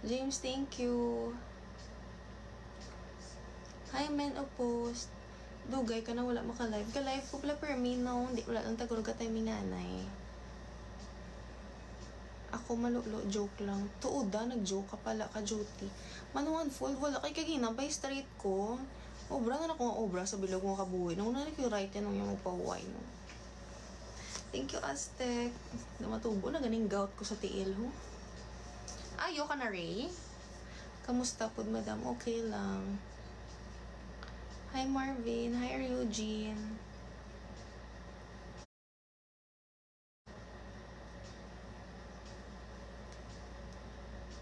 James, thank you. Hi, men opposed. Dugay ka na wala maka-live. Ka-live ko pala per me, no? Hindi wala lang tagulog ka tayo minanay. Ako malulo, joke lang. Tuoda, nag-joke ka pala ka, Joti. Manuan full, wala kay kaginabay straight ko. Obra na ako nga obra sa bilog mo kabuhay. Nung narik yung right yan, nung yung magpahuway, no? Thank you, Aztec. Namatubo na ganing gout ko sa tiil, ho. Ayo ka na, Ray? Kamusta po, madam? Okay lang. Hi, Marvin. Hi, Eugene.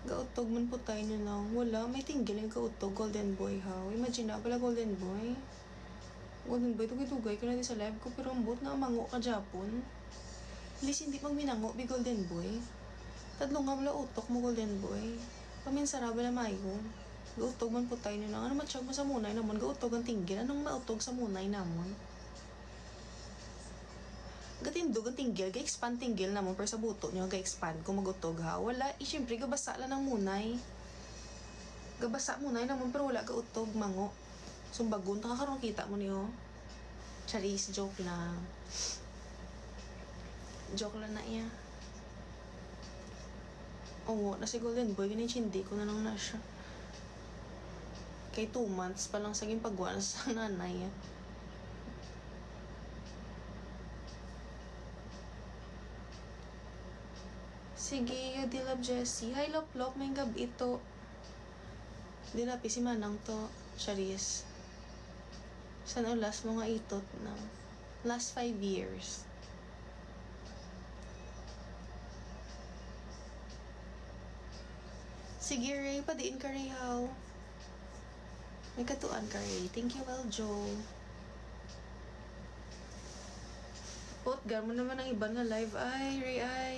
Gautog man po tayo na lang. Wala, may tinggal yung gautog. Golden boy, how? Imagine na pala, golden boy. Golden boy, tugay-tugay ka na din sa live ko. Pero ang buot na amango ka, Japon. Please, hindi pag minango, be golden boy. Tadlong nga wala utok mo, golden boy. Paminsaraba na mayo. Gautog man po tayo na lang. Ano matsyag mo sa munay naman? Gautog ang tinggil. Anong mautog sa munay naman? Gatindog ang tinggil, ga-expand tinggil naman pero sa buto nyo, ga-expand kung magutog ha. Wala, siyempre, gabasa lang ng munay. Gabasa munay naman pero wala gautog, mango. Sumbagon, nakakaroon kita mo niyo. Charis, joke lang. Joke lang na iya. Oo, nasi golden boy, ganyan chindi ko na lang na siya. Kay 2 months pa lang saging pagwan sa nanay. Sige, you di love Jessie. Hi, Lop-Lop. May gabi ito. Dinapi si Manang to. Charis. Sana last mga itot na. Last 5 years. Sige, Ray. Padiin ka, Ray, how? May katuan ka, Ray. Thank you, well, Joe. Potgar mo naman ang iba na live. Ay, Ray, ay.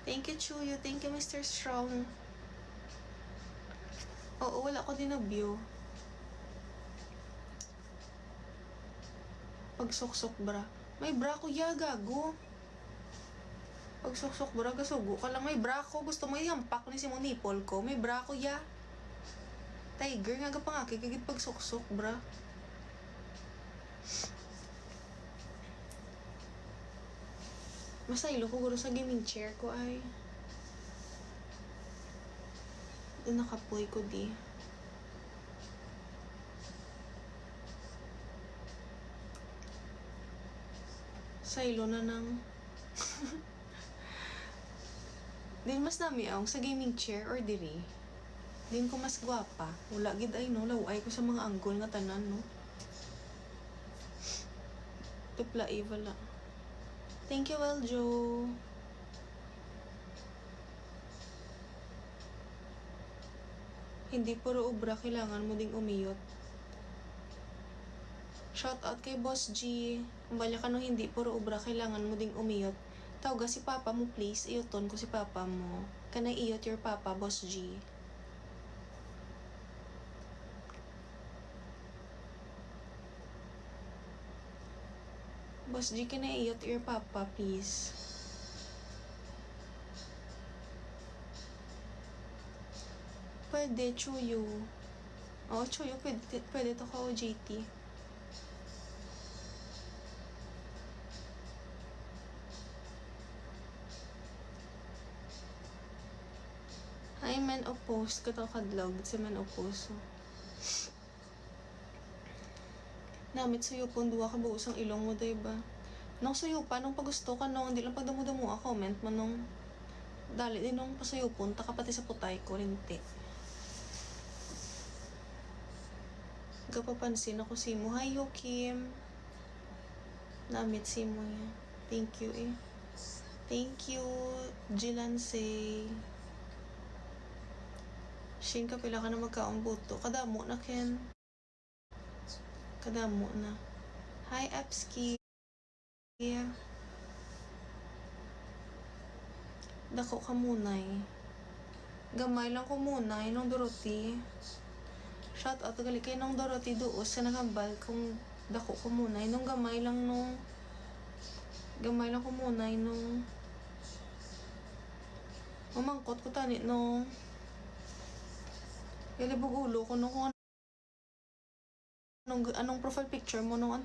Thank you, Chuyo. Thank you, Mr. Strong. Oo, wala ko din na view. Pagsuksok, bra. May bra ko, ya, gago. Pagsuksok, bra, gasugo ka lang. May bra ko. Gusto mo ihampak ni si mo nipol ko. May bra ko, ya. Tiger, nga ka pa nga. Kikigit pagsuksok, bra. Masaylo ko guro sa gaming chair ko ay. Doon nakapoy ko di. Saylo na nang. Din mas nami ang sa gaming chair or diri. Din ko mas gwapa. Wala gid ay no. Laway ko sa mga anggol nga tanan no. Tupla Eva. Thank you, well, Joe. Hindi puro obra, kailangan mo ding umiyot. Shout out kay Boss G. Kumbala ka nung hindi puro obra, kailangan mo ding umiyot. Tawaga si papa mo, please. Iyoton ko si papa mo. Can I iyot your papa, Boss G? Boss G, can I iyot your papa, please? Pwede, Chuyo. Oo, Chuyo, pwede to ka o JT. Hi, man opposed. Kato kadlog si man opposed. Namit sa'yo po, duwa ka buos ang ilong mo, diba? Nung sa'yo pa, nung pagusto ka, nung hindi lang pagdamu-damu comment mo nung dali din nung pasayo po, taka pati sa putay ko, rinti. Kapapansin ako si mo. Hi, Yo Kim. Namit si mo yan. Thank you eh. Thank you, Jilansay. Shin, kapila ka na magkaambuto. Kadamo na, Ken. Kadamo na. Hi, Epski. Dako ka munay. Gamay lang ko munay nung Dorothy. Shout out gali kay nung Dorothy duos sa nakambal kung Dako ko muna. Nung gamay lang ko muna. Nung mamangkot ko tani nung ilibog ulo ko nung kung anong profile picture mo nung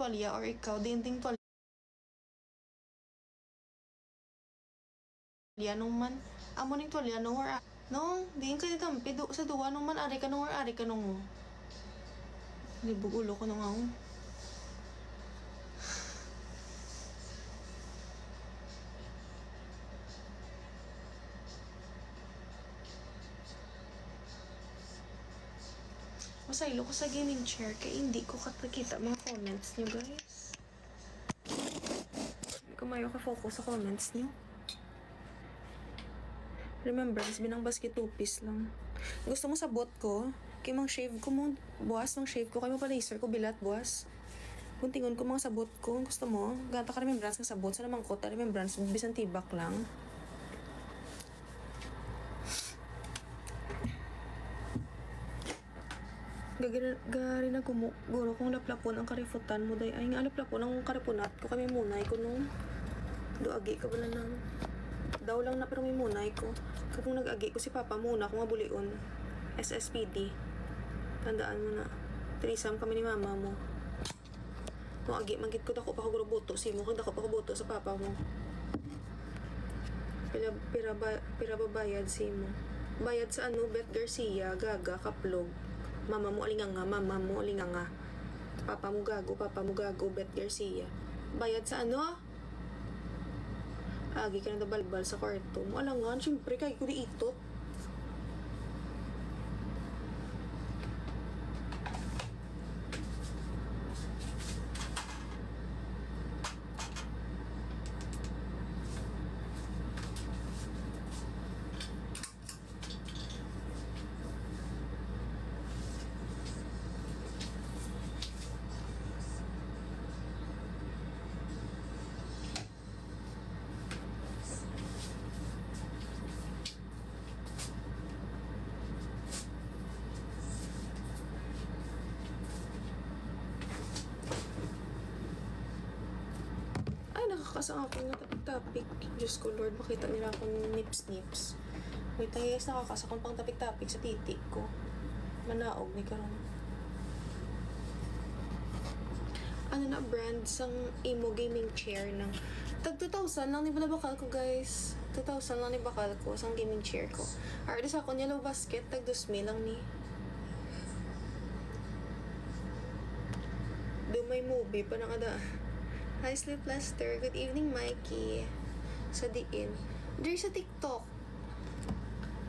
tuwalya or ikaw, dinding tuwalya nung man. Amo ning tuwalya nung or nung diin ka nitampi sa duwa nung man ari ka nung or ari ka nung libog ulo ko nung ako. Masaylo ko sa gaming chair kaya hindi ko kakita mga comments nyo, guys. Hindi ko mayo ka-focus sa comments nyo. Remember, binang basket 2 piece lang. Gusto mo sa bot ko? Kaya mang shave ko mo, buwas, mang shave ko. Kaya mo pa laser ko, bilat, buwas. Kuntingon ko mga sabot ko. Gusto mo? Ganta ka remembrance ng sabot. Sa namang ko, ta remembrance, bisan tibak lang. Gari na guro kung laplapon ang karifutan mo day. Ay nga laplapon ang karipunat ko kami munay ko nung doagi ka ba na nang daw lang na pero may munay ko. Kapag nag-agi ko si papa muna kung mabulion SSPD. Tandaan mo na. Trisam kami ni mama mo. Kung agi manggit ko dako pa ko buto si mo kung dako pa ko buto sa papa mo. Pira babayad si mo. Bayad sa ano Beth Garcia, Gaga, Kaplog. Mama mo alinganga, papa mo gago, Beth Garcia. Bayad sa ano? Agi ka na balbal sa kwarto mo. Alangan, syempre, kaya ko di itot. Nakakasang ako ng topic. Diyos ko, Lord, makita nila akong nips. Wait, guys, nakakasa akong pang topic sa titik ko. Manaog ni karon. Ano na brand sang Imo gaming chair ng tag 2,000 lang ni bakal ko, guys. 2,000 lang ni bakal ko sang gaming chair ko. Ardi sa akong yellow basket tag 2,000 lang ni. Do may movie pa na kada. Hi, Sleep Lester. Good evening, Mikey. Sa diin. Diri sa TikTok.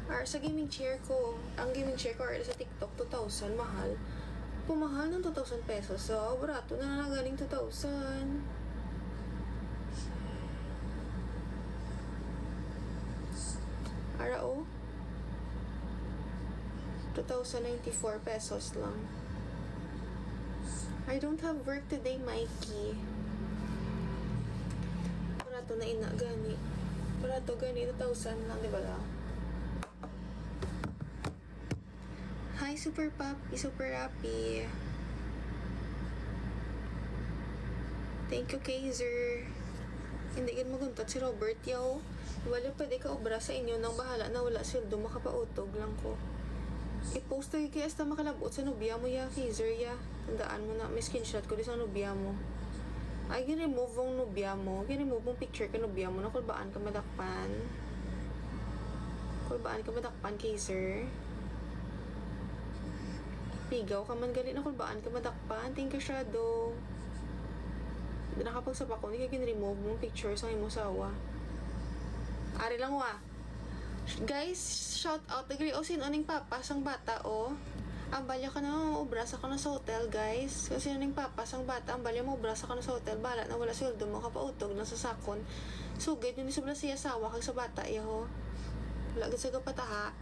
Or sa gaming chair ko. Ang gaming chair ko or sa TikTok, 2,000. Mahal. Pumahal ng 2,000 pesos. So, barato na nagaling 2,000. Ara, oh. 2,094 pesos lang. I don't have work today, Mikey. Parato na ina, gani. Parato, gani, 2,000 lang, di ba lang? Hi, Super Papi, Super Happy. Thank you, Kaiser. Hindi gan maguntot si Robert, yaw. Wala pa di ka obra sa inyo nang bahala na wala sweldo, makapautog lang ko. I-post lagi kaya hasta makalabot sa nubya mo, ya, Kaiser, ya. Tandaan mo na, may screenshot ko di sa nubya mo. Ay, gin-remove ang nubya mo. Gin-remove ang picture ka nubya mo na kulbaan ka madakpan. Kulbaan ka madakpan, Kaiser. Pigaw ka man galit na kulbaan ka madakpan. Thank you, Shadow. Hindi nakapagsapa ko. Hindi ka gin-remove mong picture sa imo sawa. Ari lang wa. Guys, shout out. Nagri o sino ning papa sang bata o. Ang balya ka na ubrasa ka na sa hotel, guys. Kasi ning papa sang bata, ang balya mo ubrasa ka na sa hotel. Bala na wala sweldo mo kapautog na sa sakon. Sugid yun isubla siya sawa kag sa bata yaho. Wala gid sa gapataha.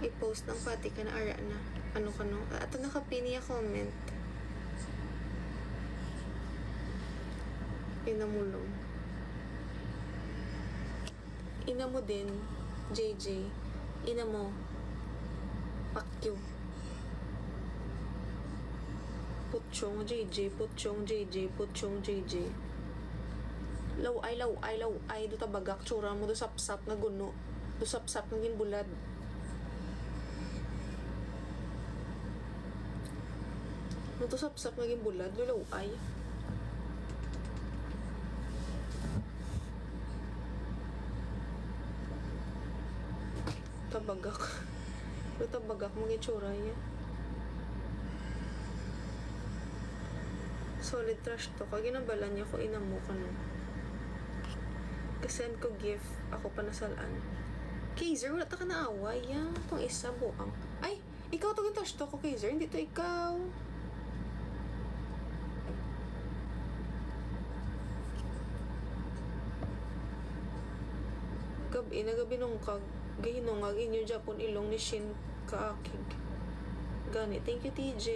I-post ng pati ka na ara na. Ano ka no? Ato nakapiniya comment. Inamulong. Ina mo din, JJ. Ina mo. Pakyo. Putchong JJ, putchong JJ, putchong JJ. Law ay, do tabagak, tsura mo, do sapsap nga guno. Do sapsap nga ginbulad. No to sapsap nga ginbulad, do law ay. Tabagak. Do tabagak mo gitsura niya. Solid trash to. Kaya ginabalan niya ko, ina mo ka no. Kasend ko gift, ako pa nasalaan. Kaiser, wala ta ka naaway. Yan, itong isa buang. Ay, ikaw to yung trash to ko, Kaiser. Hindi to ikaw. Gabi nung kag. Gahinungag inyo Japon ilong ni Shin kaakig. Gani. Thank you, TJ.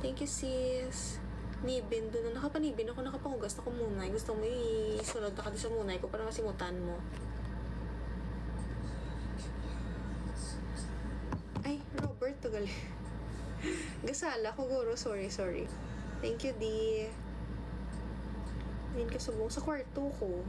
Thank you, sis. Nibin. Doon na nakapanibin ako. Nakapangugas na ko munay. Gusto mo isunod na ka sa munay ko para masimutan mo. Ay, Robert. Tugali. Gasala ko, guro. Sorry. Thank you, D. Din ka subong sa kwarto ko.